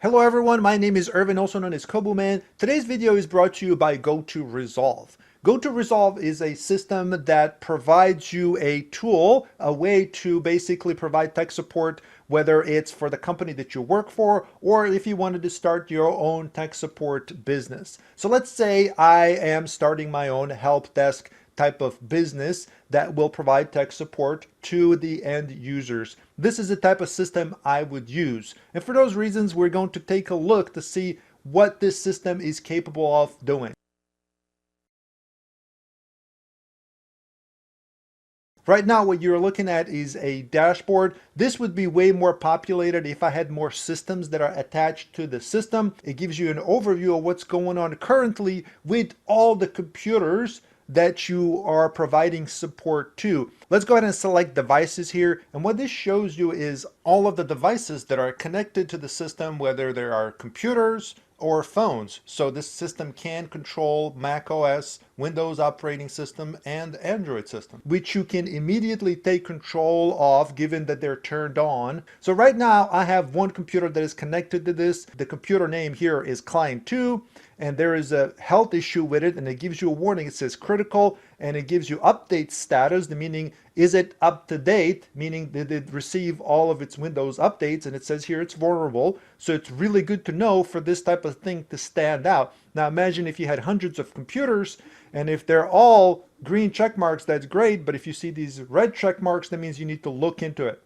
Hello everyone, my name is Irvin, also known as Kobu Man. Today's video is brought to you by GoTo Resolve. GoTo Resolve is a system that provides you a tool, a way to basically provide tech support, whether it's for the company that you work for or if you wanted to start your own tech support business. So let's say I am starting my own help desk type of business that will provide tech support to the end users. This is the type of system I would use. And for those reasons, we're going to take a look to see what this system is capable of doing. Right now, what you're looking at is a dashboard. This would be way more populated if I had more systems that are attached to the system. It gives you an overview of what's going on currently with all the computers that you are providing support to. Let's go ahead and select devices here. And what this shows you is all of the devices that are connected to the system, whether there are computers or phones. So this system can control Mac OS, Windows operating system, and Android system, which you can immediately take control of given that they're turned on. So right now I have one computer that is connected to this. The computer name here is Client 2, and there is a health issue with it, and it gives you a warning. It says critical, and it gives you update status, the meaning is it up to date, meaning did it receive all of its Windows updates, and it says here it's vulnerable. So it's really good to know for this type of thing to stand out. Now imagine if you had hundreds of computers, and if they're all green check marks, that's great, but if you see these red check marks, that means you need to look into it.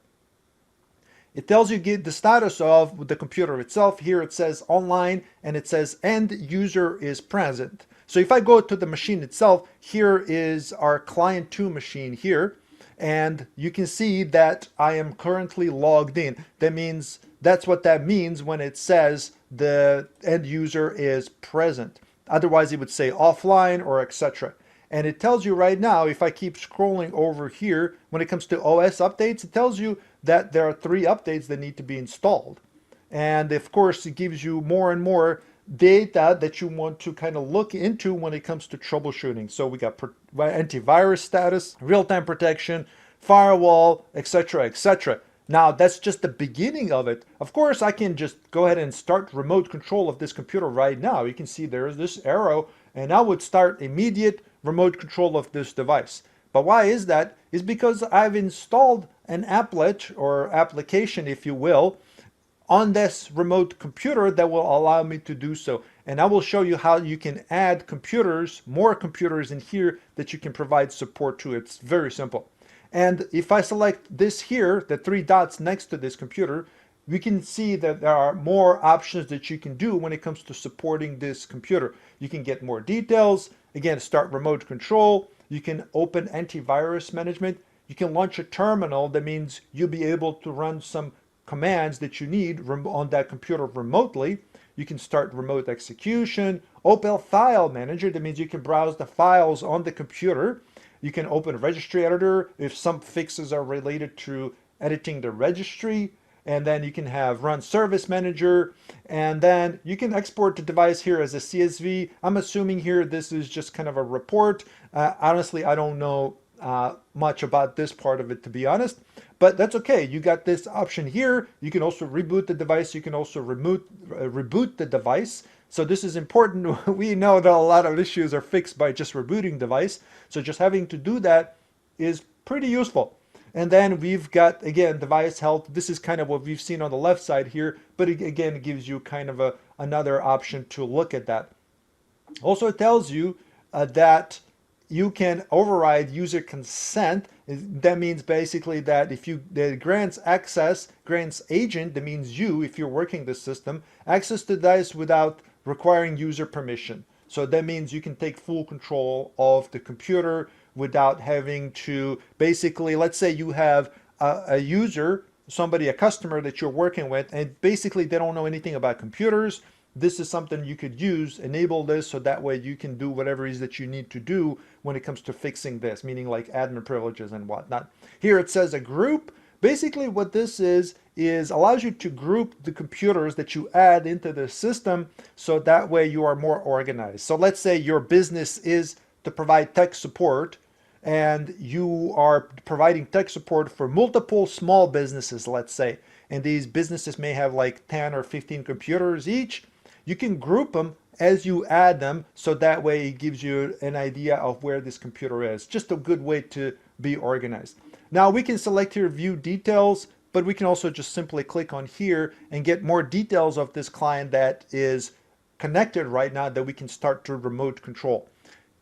It tells you the status of the computer itself. Here it says online, and it says end user is present. So if I go to the machine itself, here is our client 2 machine here, and you can see that I am currently logged in. That's what that means when it says the end user is present. Otherwise it would say offline or etc. And it tells you right now, if I keep scrolling over here, when it comes to OS updates, it tells you that there are 3 updates that need to be installed. And of course, it gives you more and more data that you want to kind of look into when it comes to troubleshooting. So we got antivirus status, real-time protection, firewall, etc., etc. Now, that's just the beginning of it. Of course, I can just go ahead and start remote control of this computer right now. You can see there's this arrow, and I would start immediate remote control of this device. But why is that? Is because I've installed an applet or application, if you will, on this remote computer that will allow me to do so. And I will show you how you can add computers, more computers in here that you can provide support to. It's very simple. And if I select this here, the 3 dots next to this computer, we can see that there are more options that you can do when it comes to supporting this computer. You can get more details. Again, start remote control. You can open antivirus management. You can launch a terminal. That means you'll be able to run some commands that you need on that computer remotely. You can start remote execution. Open file manager. That means you can browse the files on the computer. You can open registry editor if some fixes are related to editing the registry. And then you can have run service manager, and then you can export the device here as a CSV. I'm assuming here this is just kind of a report. Honestly, I don't know much about this part of it, to be honest, but that's okay. You got this option here. You can also reboot the device. You can also reboot the device. So this is important. We know that a lot of issues are fixed by just rebooting device. So just having to do that is pretty useful. And then we've got, again, device health. This is kind of what we've seen on the left side here, but again, it gives you kind of another option to look at that. Also, it tells you that you can override user consent. That means basically that if that grants agent, that means you, if you're working the system, access to device without requiring user permission. So that means you can take full control of the computer without having to basically, let's say you have a user, a customer that you're working with, and basically they don't know anything about computers. This is something you could use, enable this, so that way you can do whatever it is that you need to do when it comes to fixing this, meaning like admin privileges and whatnot. Here it says a group. Basically what this is allows you to group the computers that you add into the system, so that way you are more organized. So let's say your business is to provide tech support, and you are providing tech support for multiple small businesses, let's say, and these businesses may have like 10 or 15 computers each, you can group them as you add them, so that way it gives you an idea of where this computer is. Just a good way to be organized. Now we can select here view details, but we can also just simply click on here and get more details of this client that is connected right now that we can start to remote control.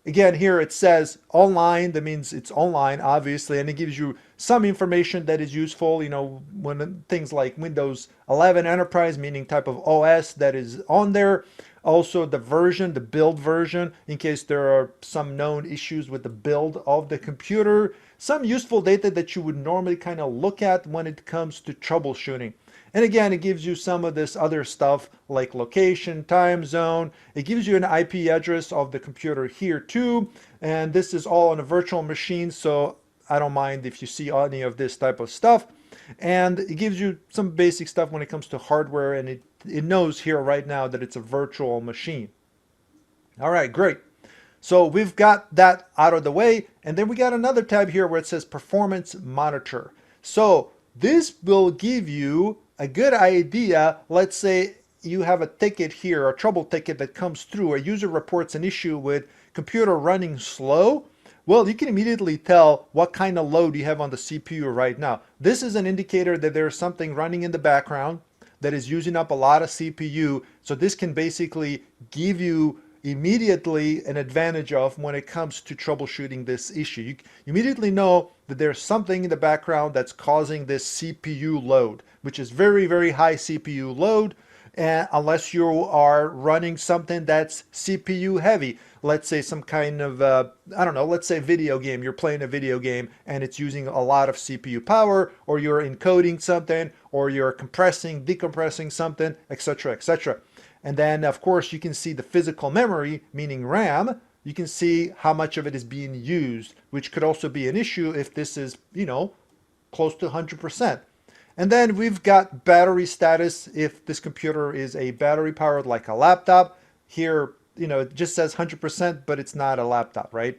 Again, here it says online. That means it's online, obviously, and it gives you some information that is useful. You know, when things like Windows 11 Enterprise, meaning type of OS that is on there. Also the version, the build version, in case there are some known issues with the build of the computer. Some useful data that you would normally kind of look at when it comes to troubleshooting. And again, it gives you some of this other stuff like location, time zone. It gives you an IP address of the computer here too. And this is all on a virtual machine, so I don't mind if you see any of this type of stuff. And it gives you some basic stuff when it comes to hardware, and it knows here right now that it's a virtual machine. All right, great. So we've got that out of the way, and then we got another tab here where it says Performance Monitor. So this will give you a good idea. Let's say you have a ticket here, a trouble ticket that comes through. A user reports an issue with computer running slow. Well, you can immediately tell what kind of load you have on the CPU right now. This is an indicator that there's something running in the background that is using up a lot of CPU. So this can basically give you immediately an advantage of when it comes to troubleshooting this issue. You immediately know that there's something in the background that's causing this CPU load, which is very, very high CPU load. And unless you are running something that's CPU heavy, let's say some kind of, I don't know, let's say video game, you're playing a video game and it's using a lot of CPU power, or you're encoding something, or you're compressing, decompressing something, etc., etc. And then, of course, you can see the physical memory, meaning RAM. You can see how much of it is being used, which could also be an issue if this is, you know, close to 100%. And then we've got battery status. If this computer is a battery powered like a laptop, here, you know, it just says 100%, but it's not a laptop, right?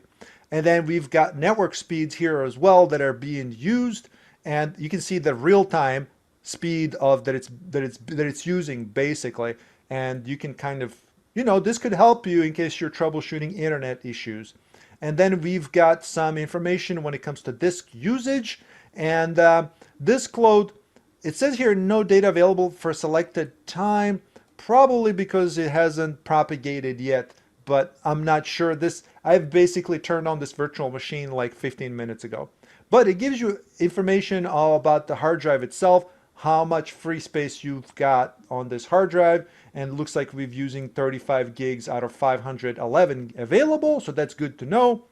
And then we've got network speeds here as well that are being used, and you can see the real-time speed of that it's using basically. And you can kind of, you know, this could help you in case you're troubleshooting internet issues. And then we've got some information when it comes to disk usage and disk load. It says here no data available for a selected time, probably because it hasn't propagated yet, but I'm not sure. I've basically turned on this virtual machine like 15 minutes ago. But it gives you information all about the hard drive itself, how much free space you've got on this hard drive, and it looks like we're using 35 gigs out of 511 available, so that's good to know.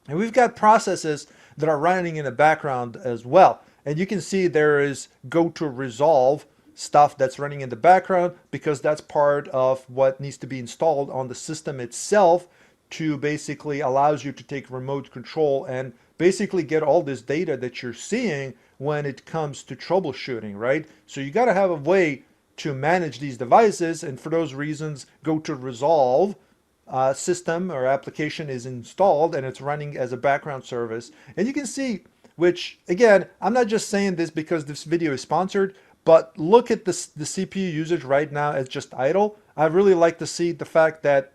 And we've got processes that are running in the background as well. And you can see there is GoTo Resolve stuff that's running in the background, because that's part of what needs to be installed on the system itself to basically allows you to take remote control and basically get all this data that you're seeing when it comes to troubleshooting, right? So you got to have a way to manage these devices, and for those reasons, GoTo Resolve system or application is installed and it's running as a background service. And you can see, which again, I'm not just saying this because this video is sponsored, but look at the CPU usage right now as just idle. I really like to see the fact that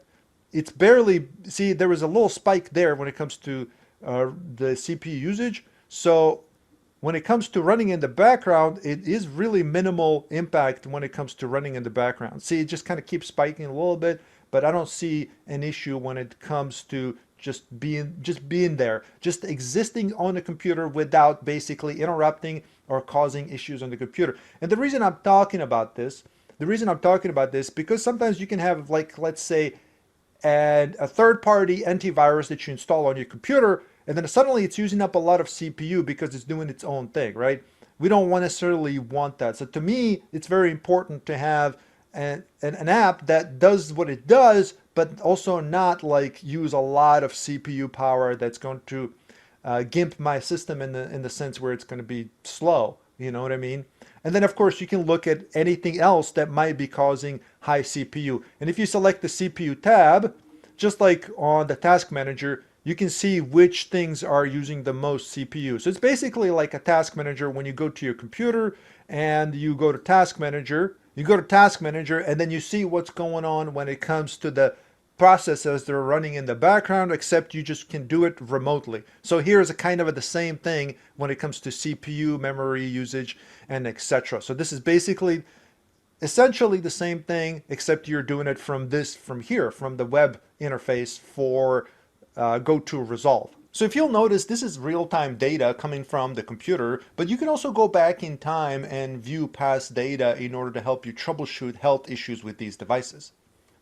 it's barely, see, there was a little spike there when it comes to the CPU usage. So when it comes to running in the background, it is really minimal impact when it comes to running in the background. See, it just kind of keeps spiking a little bit, but I don't see an issue when it comes to just being there, just existing on the computer without basically interrupting or causing issues on the computer. And the reason I'm talking about this, because sometimes you can have, like, let's say, a third-party antivirus that you install on your computer, and then suddenly it's using up a lot of CPU because it's doing its own thing, right? We don't necessarily want that. So to me, it's very important to have an app that does what it does, but also not like use a lot of CPU power that's going to gimp my system in the sense where it's going to be slow. You know what I mean? And then of course you can look at anything else that might be causing high CPU. And if you select the CPU tab, just like on the task manager, you can see which things are using the most CPU. So it's basically like a task manager when you go to your computer and you go to task manager. You go to task manager and then you see what's going on when it comes to the processes that are running in the background, except you just can do it remotely. So here's a kind of the same thing when it comes to CPU, memory usage, and etc. So this is basically essentially the same thing, except you're doing it from here, from the web interface for GoTo Resolve. So if you'll notice, this is real-time data coming from the computer, but you can also go back in time and view past data in order to help you troubleshoot health issues with these devices.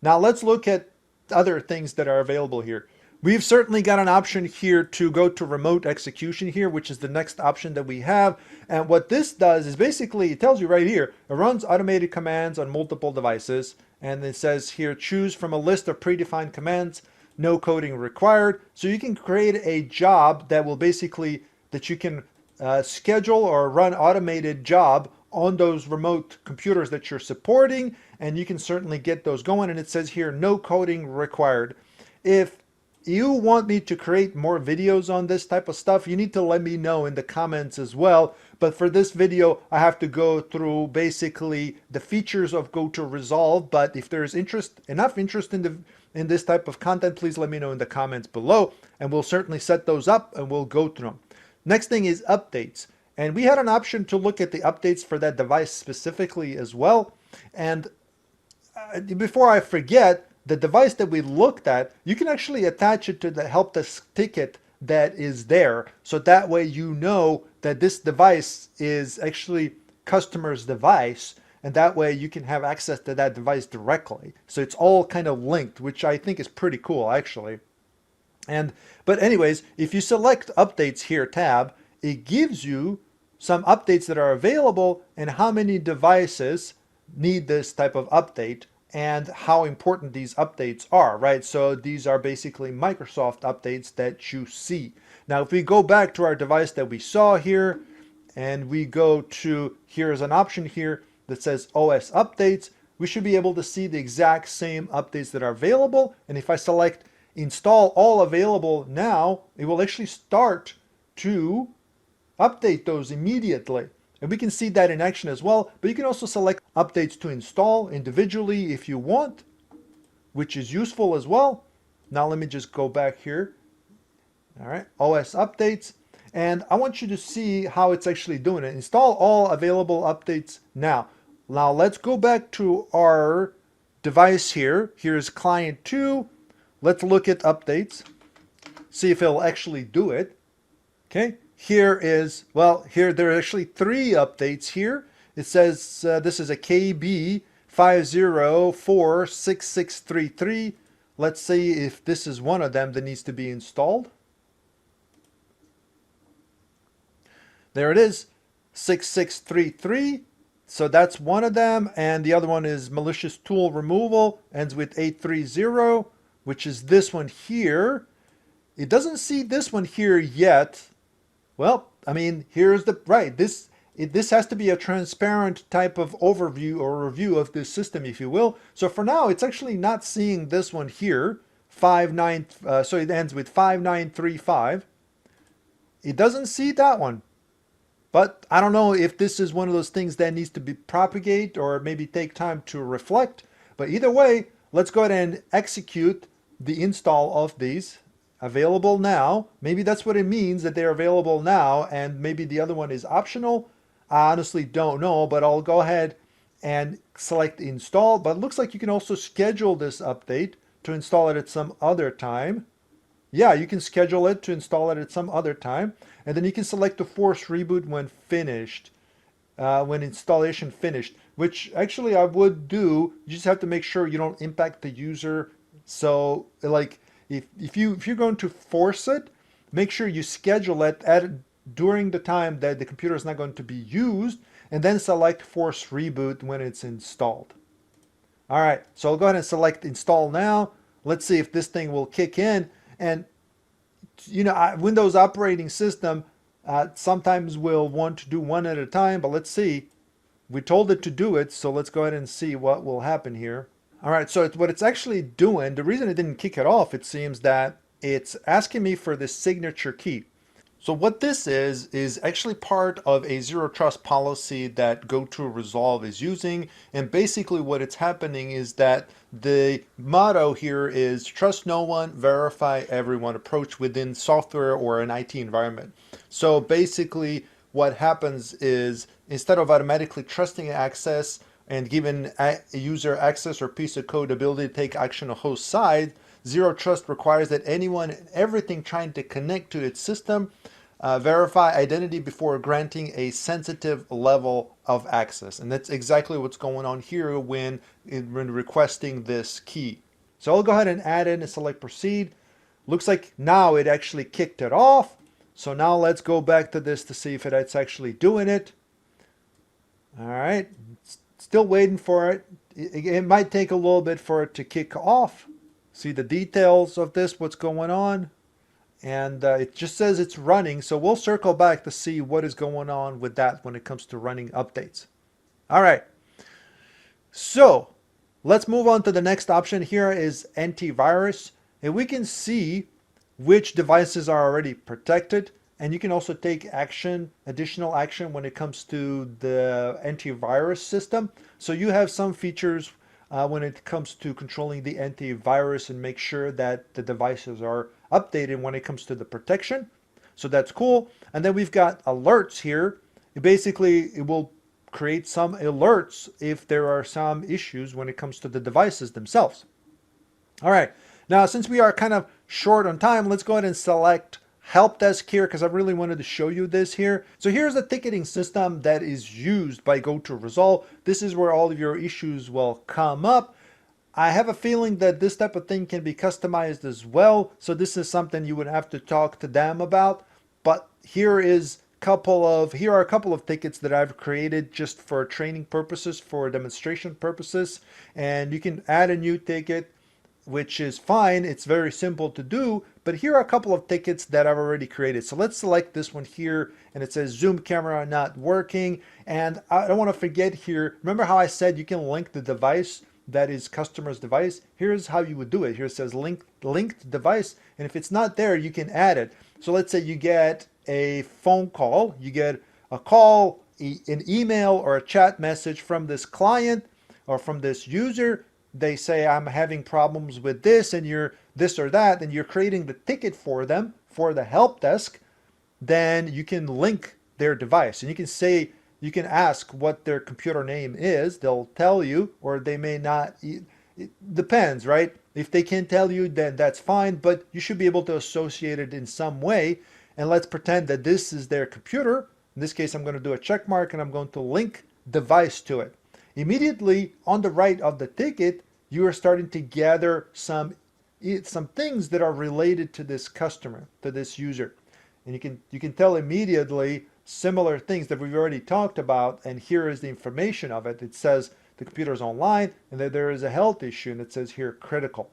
Now let's look at other things that are available here. We've certainly got an option here to go to remote execution here, which is the next option that we have. And what this does is basically, it tells you right here, it runs automated commands on multiple devices. And it says here, choose from a list of predefined commands, no coding required. So you can create a job that will basically, that you can schedule or run automated job on those remote computers that you're supporting. And you can certainly get those going. And it says here, no coding required. If you want me to create more videos on this type of stuff, you need to let me know in the comments as well. But for this video, I have to go through basically the features of GoTo Resolve. But if there's enough interest in this type of content, please let me know in the comments below, and we'll certainly set those up and we'll go through them. Next thing is updates. And we had an option to look at the updates for that device specifically as well. And before I forget, the device that we looked at, you can actually attach it to the help desk ticket that is there. So that way you know that this device is actually customer's device, and that way you can have access to that device directly. So it's all kind of linked, which I think is pretty cool actually. But anyways, if you select updates here tab, it gives you some updates that are available and how many devices need this type of update, and how important these updates are, right? So these are basically Microsoft updates that you see. Now, if we go back to our device that we saw here, and we go to, here's an option here that says OS updates, we should be able to see the exact same updates that are available. And if I select install all available now, it will actually start to update those immediately. And we can see that in action as well, but you can also select updates to install individually if you want, which is useful as well. Now let me just go back here. All right, OS updates. And I want you to see how it's actually doing it. Install all available updates now. Now let's go back to our device here. Here's client 2. Let's look at updates. See if it'll actually do it. Okay. Here is, well, here there are actually 3 updates here. It says this is a KB 5046633. Let's see if this is one of them that needs to be installed. There it is, 6633. So that's one of them. And the other one is malicious tool removal, ends with 830, which is this one here. It doesn't see this one here yet. Well, I mean, here's the, right, this has to be a transparent type of overview or review of this system, if you will. So for now, it's actually not seeing this one here, so it ends with 5935. It doesn't see that one. But I don't know if this is one of those things that needs to be propagate or maybe take time to reflect. But either way, let's go ahead and execute the install of these. Available now. Maybe that's what it means, that they're available now, and maybe the other one is optional. I honestly don't know, but I'll go ahead and select install. But it looks like you can also schedule this update to install it at some other time. Yeah, you can schedule it to install it at some other time. And then you can select the force reboot when finished, when installation finished, which actually I would do. You just have to make sure you don't impact the user. So like, if you're going to force it, make sure you schedule it during the time that the computer is not going to be used, and then select force reboot when it's installed. All right, so I'll go ahead and select install now. Let's see if this thing will kick in. And you know, Windows operating system sometimes will want to do one at a time, but let's see. We told it to do it, so let's go ahead and see what will happen here. All right, so what it's actually doing, the reason it didn't kick it off, it seems that it's asking me for the signature key. So what this is actually part of a zero trust policy that GoTo Resolve is using. And basically what it's happening is that the motto here is trust no one, verify everyone, approach within software or an IT environment. So basically what happens is instead of automatically trusting access and giving a user access or piece of code ability to take action on host side, zero trust requires that anyone and everything trying to connect to its system verify identity before granting a sensitive level of access. And that's exactly what's going on here when requesting this key. So I'll go ahead and add in and select proceed. Looks like now it actually kicked it off. So now let's go back to this to see if it's actually doing it. All right, still waiting for it. It might take a little bit for it to kick off. See the details of this, what's going on. And it just says it's running, so we'll circle back to see what is going on with that when it comes to running updates. All right, so let's move on to the next option. Here is antivirus, and we can see which devices are already protected, and you can also take action, additional action when it comes to the antivirus system. So you have some features when it comes to controlling the antivirus and make sure that the devices are updated when it comes to the protection. So that's cool. And then we've got alerts here. It will create some alerts if there are some issues when it comes to the devices themselves. All right. Now, since we are kind of short on time, let's go ahead and select help desk here because I really wanted to show you this here. So here's the ticketing system that is used by GoTo Resolve. This is where all of your issues will come up. I have a feeling that this type of thing can be customized as well. So this is something you would have to talk to them about. But here are a couple of tickets that I've created just for training purposes, for demonstration purposes. And you can add a new ticket, which is fine. It's very simple to do, but here are a couple of tickets that I've already created. So let's select this one here, and it says Zoom camera not working. And I don't want to forget here, remember how I said you can link the device that is customer's device? Here's how you would do it. Here it says linked device, and if it's not there, you can add it. So let's say you get a phone call, you get a call, an email, or a chat message from this client or from this user. They say, I'm having problems with this and you're this or that, and you're creating the ticket for them for the help desk, then you can link their device. And you can ask what their computer name is. They'll tell you, or they may not. It depends, right? If they can't tell you, then that's fine, but you should be able to associate it in some way. And let's pretend that this is their computer. In this case, I'm going to do a check mark and I'm going to link device to it. Immediately on the right of the ticket, you are starting to gather some things that are related to this customer, to this user. And you can tell immediately similar things that we've already talked about, and here is the information of it. It says the computer is online and that there is a health issue, and it says here critical.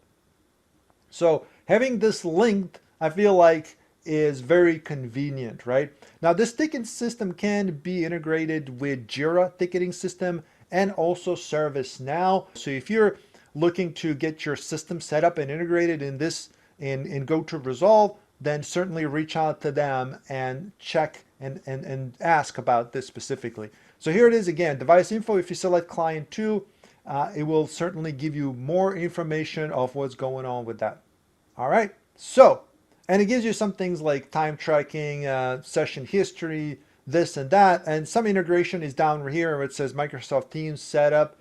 So having this linked, I feel like is very convenient, right? Now this ticketing system can be integrated with Jira ticketing system and also ServiceNow. So if you're looking to get your system set up and integrated in GoTo Resolve, then certainly reach out to them and check and ask about this specifically. So here it is again, device info. If you select client 2, it will certainly give you more information of what's going on with that. All right, so, and it gives you some things like time tracking, session history, this and that, and some integration is down here where it says Microsoft Teams setup.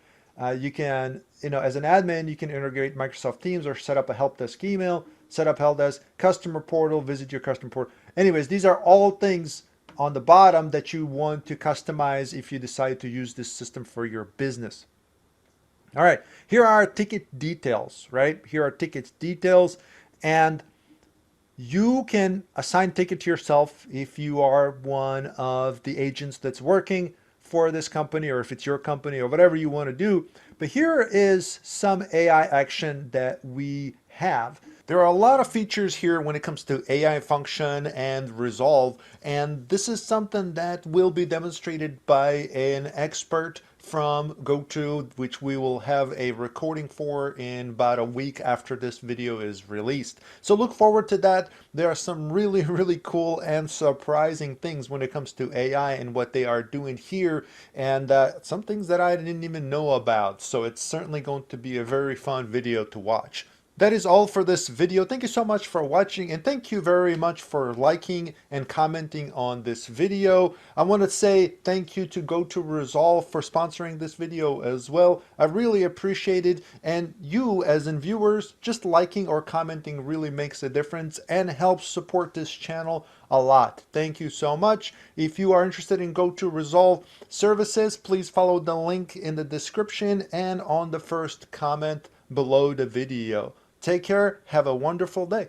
You can, as an admin, you can integrate Microsoft Teams or set up a help desk email, set up help desk, customer portal, visit your customer portal. Anyways, these are all things on the bottom that you want to customize if you decide to use this system for your business. All right, here are ticket details, right? Here are tickets details, and you can assign ticket to yourself if you are one of the agents that's working for this company, or if it's your company, or whatever you want to do. But here is some AI action that we have. There are a lot of features here when it comes to AI function and Resolve, and this is something that will be demonstrated by an expert from GoTo, which we will have a recording for in about a week after this video is released. So look forward to that. There are some really, really cool and surprising things when it comes to AI and what they are doing here, and some things that I didn't even know about. So it's certainly going to be a very fun video to watch. That is all for this video. Thank you so much for watching, and thank you very much for liking and commenting on this video. I want to say thank you to GoTo Resolve for sponsoring this video as well. I really appreciate it, and you as in viewers, just liking or commenting really makes a difference and helps support this channel a lot. Thank you so much. If you are interested in GoTo Resolve services, please follow the link in the description and on the first comment below the video. Take care. Have a wonderful day.